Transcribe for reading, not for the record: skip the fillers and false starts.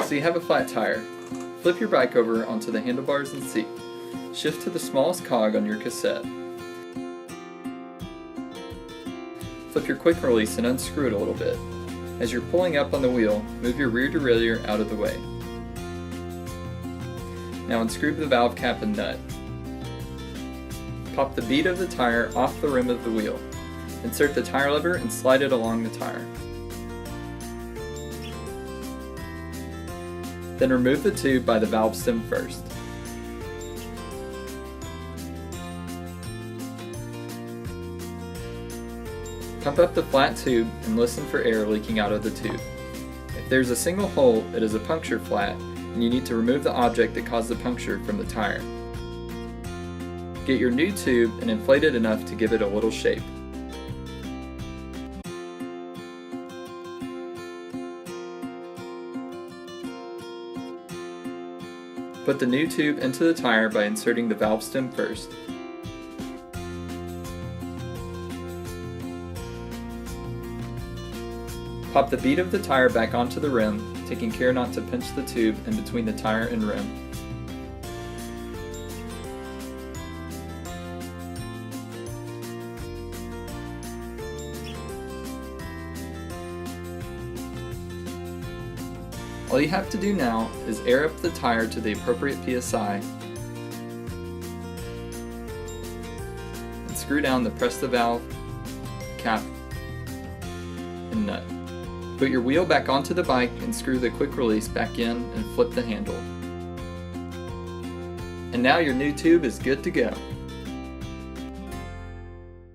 So you have a flat tire. Flip your bike over onto the handlebars and seat. Shift to the smallest cog on your cassette. Flip your quick release and unscrew it a little bit. As you're pulling up on the wheel, move your rear derailleur out of the way. Now unscrew the valve cap and nut. Pop the bead of the tire off the rim of the wheel. Insert the tire lever and slide it along the tire. Then remove the tube by the valve stem first. Pump up the flat tube and listen for air leaking out of the tube. If there's a single hole, it is a puncture flat, and you need to remove the object that caused the puncture from the tire. Get your new tube and inflate it enough to give it a little shape. Put the new tube into the tire by inserting the valve stem first. Pop the bead of the tire back onto the rim, taking care not to pinch the tube in between the tire and rim. All you have to do now is air up the tire to the appropriate PSI and screw down the press the valve, cap, and nut. Put your wheel back onto the bike and screw the quick release back in and flip the handle. And now your new tube is good to go.